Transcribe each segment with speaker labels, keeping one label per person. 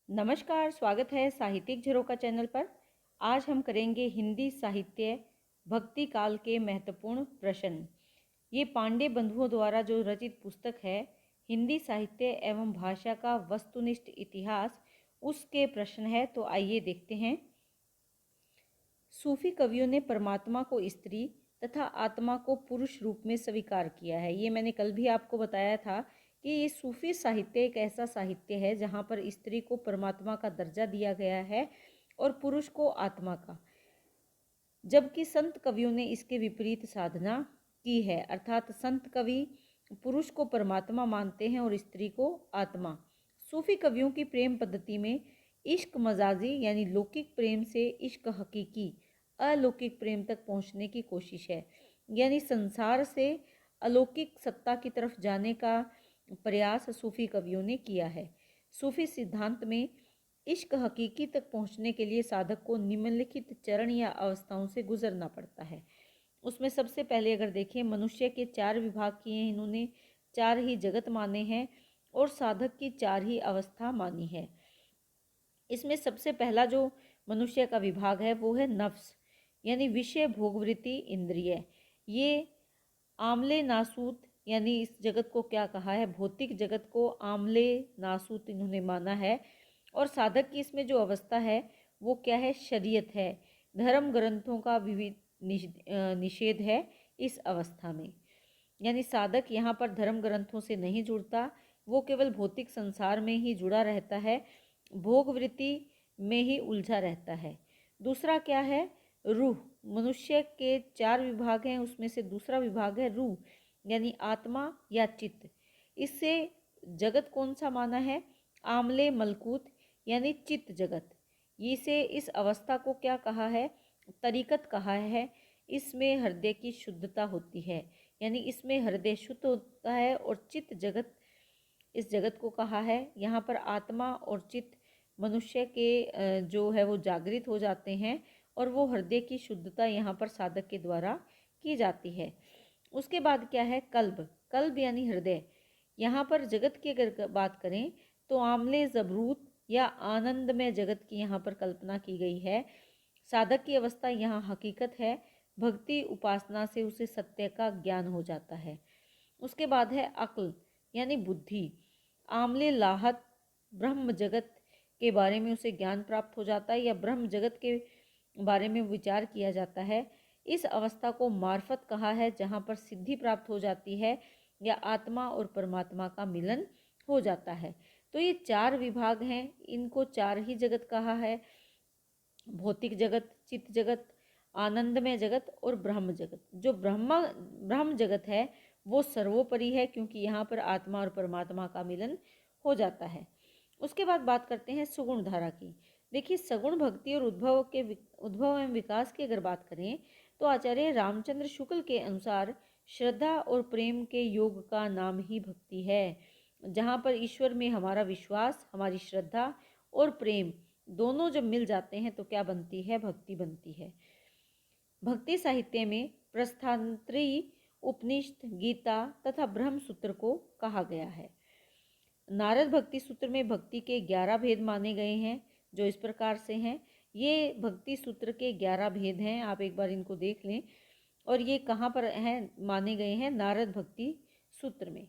Speaker 1: नमस्कार, स्वागत है साहित्यिक झरोखा चैनल पर। आज हम करेंगे हिंदी साहित्य भक्ति काल के महत्वपूर्ण प्रश्न। ये पांडे बंधुओं द्वारा जो रचित पुस्तक है हिंदी साहित्य एवं भाषा का वस्तुनिष्ठ इतिहास, उसके प्रश्न है। तो आइए देखते हैं। सूफी कवियों ने परमात्मा को स्त्री तथा आत्मा को पुरुष रूप में स्वीकार किया है। ये मैंने कल भी आपको बताया था कि ये सूफी साहित्य एक ऐसा साहित्य है जहाँ पर स्त्री को परमात्मा का दर्जा दिया गया है और पुरुष को आत्मा का, जबकि संत कवियों ने इसके विपरीत साधना की है। अर्थात संत कवि पुरुष को परमात्मा मानते हैं और स्त्री को आत्मा। सूफी कवियों की प्रेम पद्धति में इश्क मजाजी यानी लौकिक प्रेम से इश्क हकीकी अलौकिक प्रेम तक पहुंचने की कोशिश है, यानी संसार से अलौकिक सत्ता की तरफ जाने का प्रयास सूफी कवियों ने किया है। सूफी सिद्धांत में इश्क हकीकी तक पहुंचने के लिए साधक को निम्नलिखित चरण या अवस्थाओं से गुजरना पड़ता है। उसमें सबसे पहले अगर देखें, मनुष्य के 4 विभाग किए हैं इन्होंने, 4 ही जगत माने हैं और साधक की 4 ही अवस्था मानी है। इसमें सबसे पहला जो मनुष्य का विभाग है वो है नफ्स, यानी विषय भोगवृत्ति इंद्रिय। ये आमले नासूत, यानी इस जगत को क्या कहा है, भौतिक जगत को आमले नासूत इन्होंने माना है। और साधक की इसमें जो अवस्था है वो क्या है, शरीयत है। धर्म ग्रंथों का विविध निषेध है इस अवस्था में, यानी साधक यहाँ पर धर्म ग्रंथों से नहीं जुड़ता, वो केवल भौतिक संसार में ही जुड़ा रहता है, भोग वृत्ति में ही उलझा रहता है। दूसरा क्या है, रूह। मनुष्य के 4 विभाग हैं, उसमें से दूसरा विभाग है रूह, यानी आत्मा या चित्त। इससे जगत कौन सा माना है, आमले मलकूत, यानी चित्त जगत। इसे इस अवस्था को क्या कहा है, तरीकत कहा है। इसमें हृदय की शुद्धता होती है, यानी इसमें हृदय शुद्ध होता है। और चित्त जगत, इस जगत को कहा है। यहाँ पर आत्मा और चित्त मनुष्य के जो है वो जागृत हो जाते हैं और वो हृदय की शुद्धता यहाँ पर साधक के द्वारा की जाती है। उसके बाद क्या है, कल्ब। कल्ब यानी हृदय। यहाँ पर जगत की अगर बात करें तो आमले जबरूत या आनंद में जगत की यहाँ पर कल्पना की गई है। साधक की अवस्था यहाँ हकीकत है, भक्ति उपासना से उसे सत्य का ज्ञान हो जाता है। उसके बाद है अक्ल, यानी बुद्धि। आमले लाहत, ब्रह्म जगत के बारे में उसे ज्ञान प्राप्त हो जाता है या ब्रह्म जगत के बारे में विचार किया जाता है। इस अवस्था को मार्फत कहा है, जहाँ पर सिद्धि प्राप्त हो जाती है या आत्मा और परमात्मा का मिलन हो जाता है। तो ये 4 विभाग हैं, इनको 4 ही जगत कहा है, भौतिक जगत, चित्त जगत, आनंदमय जगत और ब्रह्म जगत। जो ब्रह्म जगत है वो सर्वोपरि है, क्योंकि यहाँ पर आत्मा और परमात्मा का मिलन हो जाता है। उसके बाद बात करते हैं सुगुण धारा की। देखिए, सगुण भक्ति और उद्भव एवं विकास की अगर बात करें तो आचार्य रामचंद्र शुक्ल के अनुसार श्रद्धा और प्रेम के योग का नाम ही भक्ति है। जहाँ पर ईश्वर में हमारा विश्वास, हमारी श्रद्धा और प्रेम दोनों जब मिल जाते हैं तो क्या बनती है, भक्ति बनती है। भक्ति साहित्य में प्रस्थानत्री, उपनिषद, गीता तथा ब्रह्म सूत्र को कहा गया है। नारद भक्ति सूत्र में भक्ति के 11 भेद माने गए हैं, जो इस प्रकार से हैं। ये भक्ति सूत्र के 11 भेद हैं, आप एक बार इनको देख लें। और ये कहाँ पर हैं, माने गए हैं नारद भक्ति सूत्र में।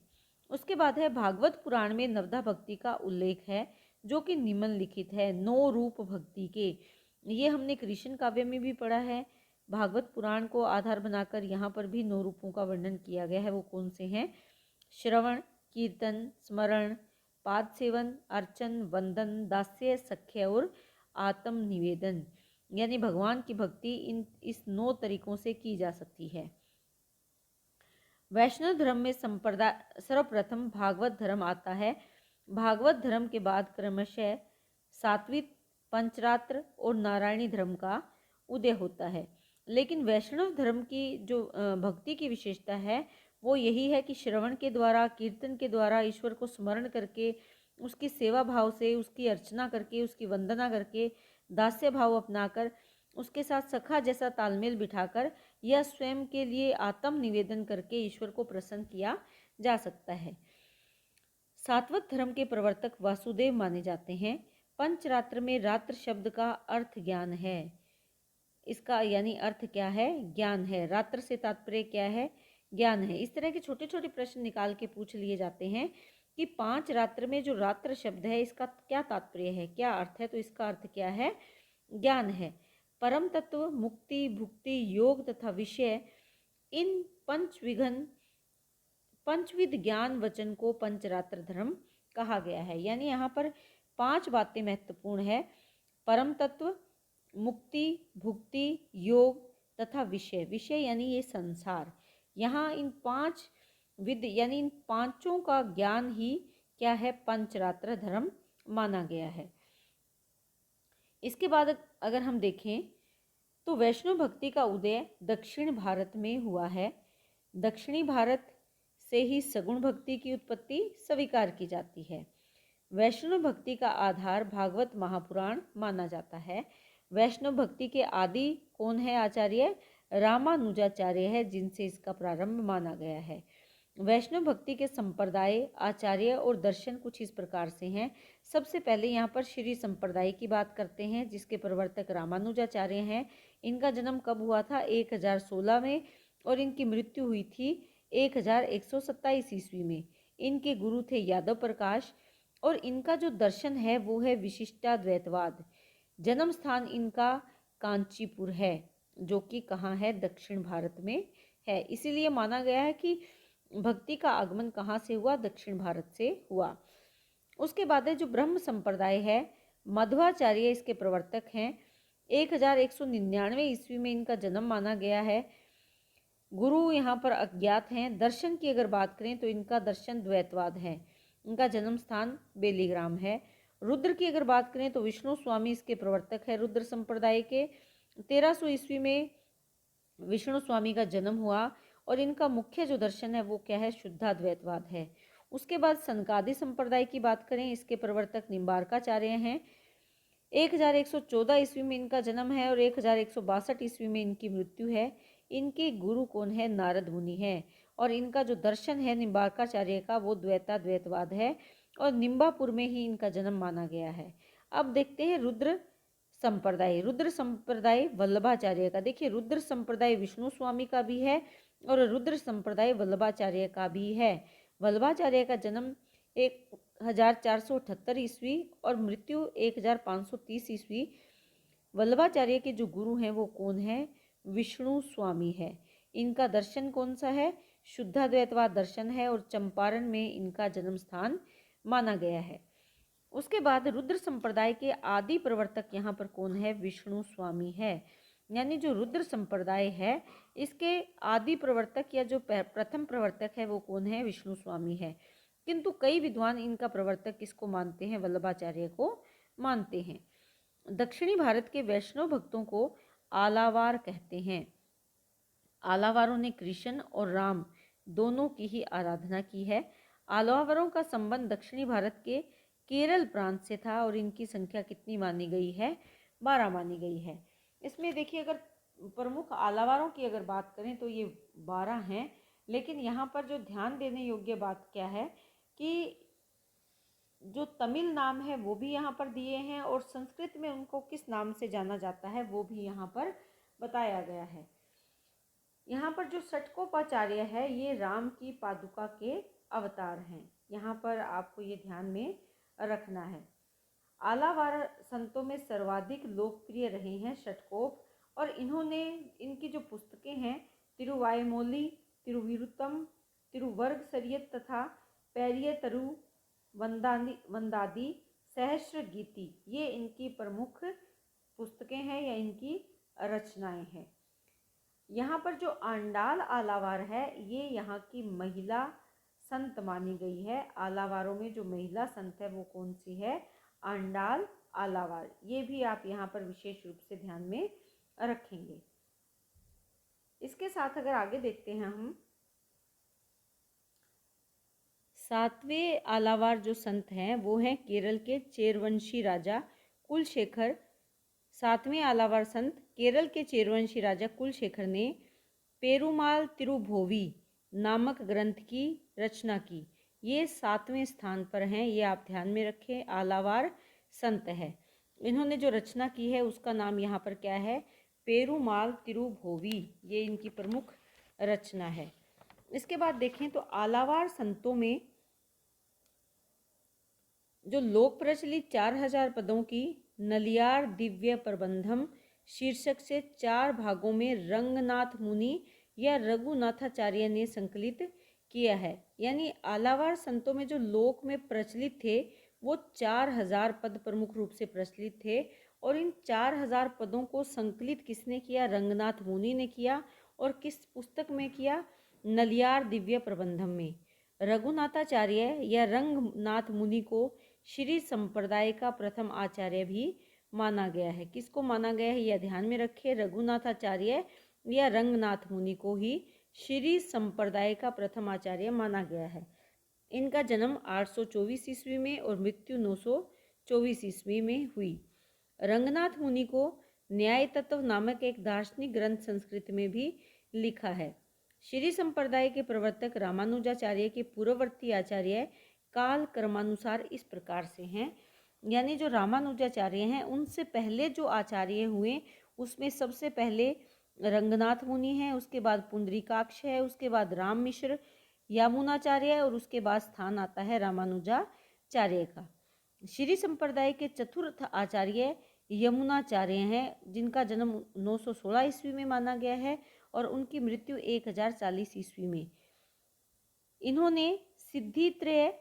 Speaker 1: उसके बाद है भागवत पुराण में नवधा भक्ति का उल्लेख है, जो कि निम्नलिखित है। 9 रूप भक्ति के, ये हमने कृष्ण काव्य में भी पढ़ा है। भागवत पुराण को आधार बनाकर यहाँ पर भी 9 रूपों का वर्णन किया गया है। वो कौन से हैं, श्रवण, कीर्तन, स्मरण, पाद सेवन, अर्चन, वंदन, दास्य, सख्य और आत्म निवेदन। यानी भगवान की भक्ति इस 9 तरीकों से की जा सकती है। वैष्णव धर्म में संप्रदाय सर्वप्रथम भागवत धर्म आता है। भागवत धर्म के बाद क्रमशः सात्विक, पंचरात्र और नारायणी धर्म का उदय होता है। लेकिन वैष्णव धर्म की जो भक्ति की विशेषता है वो यही है कि श्रवण के द्वारा, कीर्तन के द्वारा, ईश्वर को स्मरण करके, उसकी सेवा भाव से, उसकी अर्चना करके, उसकी वंदना करके, दास्य भाव अपनाकर, उसके साथ सखा जैसा तालमेल बिठाकर या स्वयं के लिए आत्म निवेदन करके ईश्वर को प्रसन्न किया जा सकता है। सात्वत धर्म के प्रवर्तक वासुदेव माने जाते हैं। पंचरात्र में रात्र शब्द का अर्थ ज्ञान है। इसका यानी अर्थ क्या है? ज्ञान है। रात्र से तात्पर्य क्या है? ज्ञान है। इस तरह के छोटे छोटे प्रश्न निकाल के पूछ लिए जाते हैं कि 5 रात्र में जो रात्र शब्द है इसका क्या तात्पर्य है, क्या अर्थ है? तो इसका अर्थ क्या है? ज्ञान है। परम तत्व, मुक्ति, भुक्ति, योग तथा विषय, इन पंचविध ज्ञान वचन को पंचरात्र धर्म कहा गया है। यानी यहाँ पर 5 बातें महत्वपूर्ण है। परम तत्व, मुक्ति, भुक्ति, योग तथा विषय। विषय यानी ये संसार। यहाँ इन 5 विद यानी इन पांचों का ज्ञान ही क्या है? पंचरात्र धर्म माना गया है। इसके बाद अगर हम देखें तो वैष्णव भक्ति का उदय दक्षिण भारत में हुआ है। दक्षिणी भारत से ही सगुण भक्ति की उत्पत्ति स्वीकार की जाती है। वैष्णव भक्ति का आधार भागवत महापुराण माना जाता है। वैष्णव भक्ति के आदि कौन है? आचार्य रामानुजाचार्य है, जिनसे इसका प्रारंभ माना गया है। वैष्णव भक्ति के संप्रदाय, आचार्य और दर्शन कुछ इस प्रकार से हैं। सबसे पहले यहाँ पर श्री संप्रदाय की बात करते हैं, जिसके प्रवर्तक रामानुजाचार्य हैं। इनका जन्म कब हुआ था? 1016 में, और इनकी मृत्यु हुई थी 1127 ईस्वी में। इनके गुरु थे यादव प्रकाश, और इनका जो दर्शन है वो है विशिष्टाद्वैतवाद। जन्म स्थान इनका कांचीपुर है, जो कि कहाँ है? दक्षिण भारत में है। इसीलिए माना गया है कि भक्ति का आगमन कहाँ से हुआ? दक्षिण भारत से हुआ। उसके बाद जो ब्रह्म संप्रदाय है, मध्वाचार्य इसके प्रवर्तक हैं। 1199 ईस्वी में इनका जन्म माना गया है। गुरु यहाँ पर अज्ञात हैं। दर्शन की अगर बात करें तो इनका दर्शन द्वैतवाद है। इनका जन्म स्थान बेलीग्राम है। रुद्र की अगर बात करें तो विष्णु स्वामी इसके प्रवर्तक है। रुद्र संप्रदाय के 1300 ईस्वी में विष्णु स्वामी का जन्म हुआ, और इनका मुख्य जो दर्शन है वो क्या है? शुद्धाद्वैतवाद है। उसके बाद सनकादि संप्रदाय की बात करें, इसके प्रवर्तक निम्बार्काचार्य हैं। 1114 ईस्वी में इनका जन्म है और 1162 ईस्वी में इनकी मृत्यु है। इनके गुरु कौन है? नारद मुनि है, और इनका जो दर्शन है निम्बार्काचार्य का वो द्वैताद्वैतवाद है, और निम्बापुर में ही इनका जन्म माना गया है। अब देखते हैं रुद्र संप्रदाय। रुद्र संप्रदाय वल्लभाचार्य का। देखिए, रुद्र संप्रदाय विष्णु स्वामी का भी है और रुद्र संप्रदाय वल्लभाचार्य का भी है। वल्लभाचार्य का जन्म 1478 ईस्वी और मृत्यु 1530 ईस्वी। वल्लभाचार्य के जो गुरु हैं वो कौन है? विष्णु स्वामी है। इनका दर्शन कौन सा है? शुद्धाद्वैतवाद दर्शन है, और चंपारण में इनका जन्म स्थान माना गया है। उसके बाद रुद्र संप्रदाय के आदि प्रवर्तक यहाँ पर कौन है? विष्णु स्वामी है। यानी जो रुद्र संप्रदाय है इसके आदि प्रवर्तक या जो प्रथम प्रवर्तक है वो कौन है? विष्णु स्वामी है। किंतु कई विद्वान इनका प्रवर्तक किसको मानते हैं? वल्लभाचार्य को मानते हैं। दक्षिणी भारत के वैष्णव भक्तों को आलावार कहते हैं। आलावारों ने कृष्ण और राम दोनों की ही आराधना की है। आलावारों का संबंध दक्षिणी भारत के केरल प्रांत से था, और इनकी संख्या कितनी मानी गई है? 12 मानी गई है। इसमें देखिए, अगर प्रमुख आलावारों की अगर बात करें तो ये 12 हैं, लेकिन यहाँ पर जो ध्यान देने योग्य बात क्या है कि जो तमिल नाम है वो भी यहाँ पर दिए हैं, और संस्कृत में उनको किस नाम से जाना जाता है वो भी यहाँ पर बताया गया है। यहाँ पर जो षटकोपाचार्य है ये राम की पादुका के अवतार हैं। यहाँ पर आपको ये ध्यान में रखना है। आलावार संतों में सर्वाधिक लोकप्रिय रहे हैं षटकोप, और इन्होंने इनकी जो पुस्तकें हैं तिरुवायमोली, तिरुविरुत्तम, तिरुवर्ग सरियत तथा पेरियतरु वंदादि, सहस्र गीति, ये इनकी प्रमुख पुस्तकें हैं या इनकी रचनाएं हैं। यहाँ पर जो आंडाल आलावार है ये यहाँ की महिला संत मानी गई है। आलावारों में जो महिला संत है वो कौन सी है? आंडाल आलावार। ये भी आप यहाँ पर विशेष रूप से ध्यान में रखेंगे। इसके साथ अगर आगे देखते हैं हम, 7वें आलावार जो संत हैं वो हैं केरल के चेरवंशी राजा कुलशेखर। 7वें आलावार संत केरल के चेरवंशी राजा कुलशेखर ने पेरुमाल तिरुभोवी नामक ग्रंथ की रचना की। ये 7वें स्थान पर हैं, ये आप ध्यान में रखें। आलावार संत है। इन्होंने जो रचना की है उसका नाम यहाँ पर क्या है, पेरुमाल तिरुभोवी, ये इनकी प्रमुख रचना है। इसके बाद देखें तो आलावार संतों में जो लोक प्रचलित 4000 पदों की नलियार दिव्य प्रबंधम शीर्षक से 4 भागों में रंगनाथ मुनि या रघुनाथाचार्य ने संकलित किया है। यानी आलावार संतों में जो लोक में प्रचलित थे वो 4000 पद प्रमुख रूप से प्रचलित थे, और इन 4000 पदों को संकलित किसने किया, रंगनाथ मुनि ने किया। और किस पुस्तक में किया, नलियार दिव्य प्रबंधम में। रघुनाथाचार्य या रंगनाथ मुनि को श्री संप्रदाय का प्रथम आचार्य भी माना गया है। किसको माना गया है, यह ध्यान में रखिए, रघुनाथाचार्य या रंगनाथ मुनि को ही श्री संप्रदाय का प्रथम आचार्य माना गया है। इनका जन्म 824 ईस्वी में और मृत्यु 924 ईस्वी में हुई। रंगनाथ मुनि को न्याय तत्व नामक एक दार्शनिक ग्रंथ संस्कृत में भी लिखा है। श्री संप्रदाय के प्रवर्तक रामानुजाचार्य के पूर्ववर्ती आचार्य काल क्रमानुसार इस प्रकार से हैं। यानी जो रामानुजाचार्य हैं उनसे पहले जो आचार्य हुए उसमें सबसे पहले रंगनाथ मुनि हैं, उसके बाद पुंडरीकाक्ष है, उसके बाद राम मिश्र यामुनाचार्य, और उसके बाद स्थान आता है रामानुजाचार्य का। श्री संप्रदाय के चतुर्थ आचार्य यमुनाचार्य हैं, जिनका जन्म 916 ईस्वी में माना गया है और उनकी मृत्यु 1040 ईस्वी में। इन्होंने सिद्धित्रय,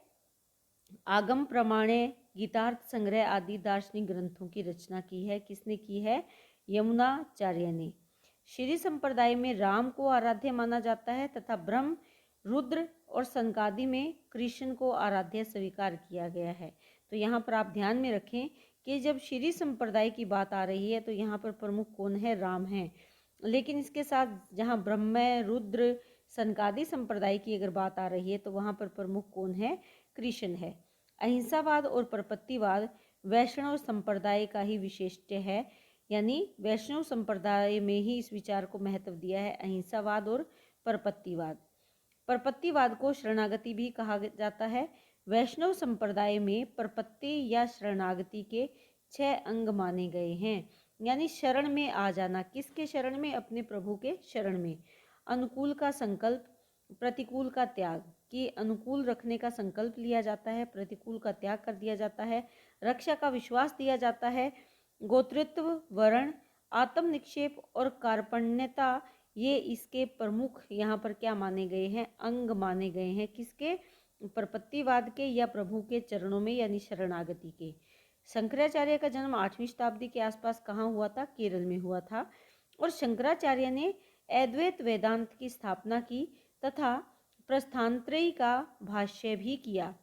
Speaker 1: आगम प्रमाणे, गीतार्थ संग्रह आदि दार्शनिक ग्रंथों की रचना की है। किसने की है, यमुनाचार्य ने। श्री संप्रदाय में राम को आराध्य माना जाता है तथा ब्रह्म, रुद्र और संकादि में कृष्ण को आराध्य स्वीकार किया गया है। तो यहाँ पर आप ध्यान में रखें कि जब श्री संप्रदाय की बात आ रही है तो यहाँ पर प्रमुख कौन है, राम है। लेकिन इसके साथ जहाँ ब्रह्म, रुद्र, संकादि संप्रदाय की अगर बात आ रही है तो वहाँ पर प्रमुख कौन है, कृष्ण है। अहिंसावाद और परपत्तिवाद वैष्णव संप्रदाय का ही विशिष्ट है। यानी वैष्णव संप्रदाय में ही इस विचार को महत्व दिया है, अहिंसावाद और परपत्तिवाद। परपत्तिवाद को शरणागति भी कहा जाता है। वैष्णव संप्रदाय में परपत्ति या शरणागति के 6 अंग माने गए हैं। यानी शरण में आ जाना, किसके शरण में, अपने प्रभु के शरण में। अनुकूल का संकल्प, प्रतिकूल का त्याग, कि अनुकूल रखने का संकल्प लिया जाता है, प्रतिकूल का त्याग कर दिया जाता है। रक्षा का विश्वास दिया जाता है। गोत्रित्व, वर्ण, आत्म निक्षेप और कार्पण्यता, ये इसके प्रमुख यहाँ पर क्या माने गए हैं, अंग माने गए हैं। किसके, परपत्तिवाद के या प्रभु के चरणों में यानी शरणागति के। शंकराचार्य का जन्म 8वीं शताब्दी के आसपास कहाँ हुआ था, केरल में हुआ था। और शंकराचार्य ने अद्वैत वेदांत की स्थापना की तथा प्रस्थानत्रयी का भाष्य भी किया।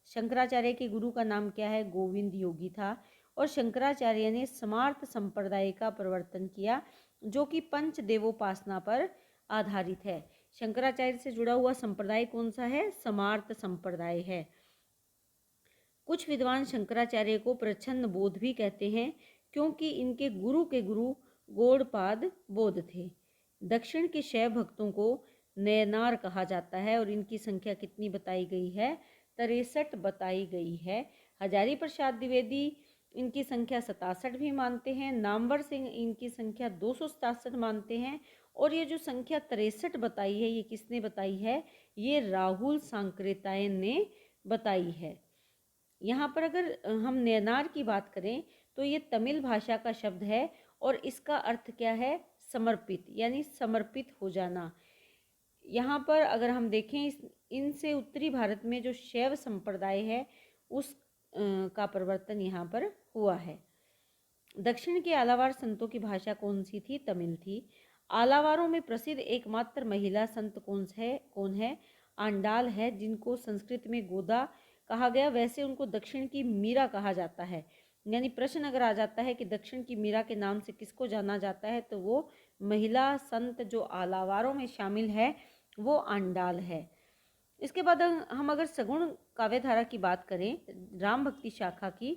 Speaker 1: शंकराचार्य के गुरु का नाम क्या है, गोविंद योगी था। और शंकराचार्य ने समार्थ संप्रदाय का प्रवर्तन किया जो कि पंच देवोपासना पर आधारित है। शंकराचार्य से जुड़ा हुआ संप्रदाय कौन सा है, समार्थ संप्रदाय है। कुछ विद्वान शंकराचार्य को प्रच्छन्न बोध भी कहते हैं क्योंकि इनके गुरु के गुरु गौड़पाद बोध थे। दक्षिण के शैव भक्तों को नयनार कहा जाता है और इनकी संख्या कितनी बताई गई है, 63 बताई गई है। हजारी प्रसाद द्विवेदी इनकी संख्या 67 भी मानते हैं। नामवर सिंह इनकी संख्या 267 मानते हैं। और ये जो संख्या 63 बताई है, ये किसने बताई है, ये राहुल सांकृत्यायन ने बताई है। यहाँ पर अगर हम नयनार की बात करें तो ये तमिल भाषा का शब्द है और इसका अर्थ क्या है, समर्पित, यानी समर्पित हो जाना। यहाँ पर अगर हम देखें इनसे उत्तरी भारत में जो शैव संप्रदाय है उस का प्रवर्तन यहाँ पर हुआ है। दक्षिण के आलावार संतों की भाषा कौन सी थी, तमिल थी। आलावारों में प्रसिद्ध एकमात्र महिला संत कौन है, आंडाल है, जिनको संस्कृत में गोदा कहा गया। वैसे उनको दक्षिण की मीरा कहा जाता है। यानी प्रश्न अगर आ जाता है कि दक्षिण की मीरा के नाम से किसको जाना जाता है तो वो महिला संत जो आलावारों में शामिल है वो आंडाल है। इसके बाद हम अगर सगुण काव्यधारा की बात करें, राम भक्ति शाखा की,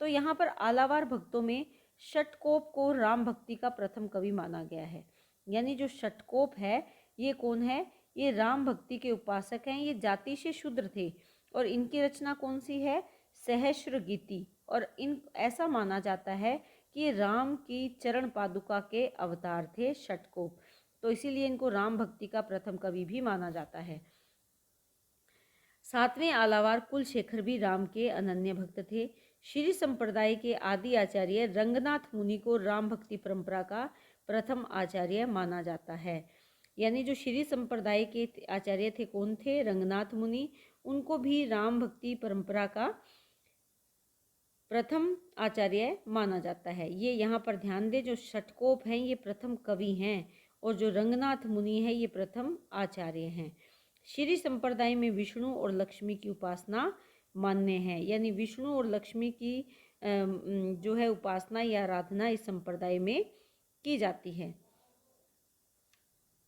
Speaker 1: तो यहाँ पर आलावार भक्तों में षटकोप को राम भक्ति का प्रथम कवि माना गया है। यानी जो षटकोप है ये कौन है, ये राम भक्ति के उपासक हैं। ये जाति से शूद्र थे और इनकी रचना कौन सी है, सहस्र गीति। और इन ऐसा माना जाता है कि राम की चरण पादुका के अवतार थे षटकोप, तो इसीलिए इनको राम भक्ति का प्रथम कवि भी माना जाता है। 7वें आलावार कुलशेखर भी राम के अनन्य भक्त थे। श्री संप्रदाय के आदि आचार्य रंगनाथ मुनि को राम भक्ति परंपरा का प्रथम आचार्य माना जाता है। यानी जो श्री संप्रदाय के आचार्य थे, कौन थे? रंगनाथ मुनि। उनको भी राम भक्ति परंपरा का प्रथम आचार्य माना जाता है। ये यहाँ पर ध्यान दें, जो षटकोप हैं ये प्रथम कवि हैं और जो रंगनाथ मुनि है ये प्रथम आचार्य हैं। श्री संप्रदाय में विष्णु और लक्ष्मी की उपासना मान्य है, यानी विष्णु और लक्ष्मी की जो है उपासना या आराधना इस संप्रदाय में की जाती है।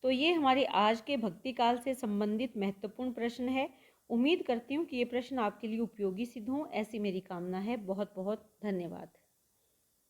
Speaker 1: तो ये हमारे आज के भक्ति काल से संबंधित महत्वपूर्ण प्रश्न है। उम्मीद करती हूँ कि ये प्रश्न आपके लिए उपयोगी सिद्ध हों, ऐसी मेरी कामना है। बहुत बहुत धन्यवाद।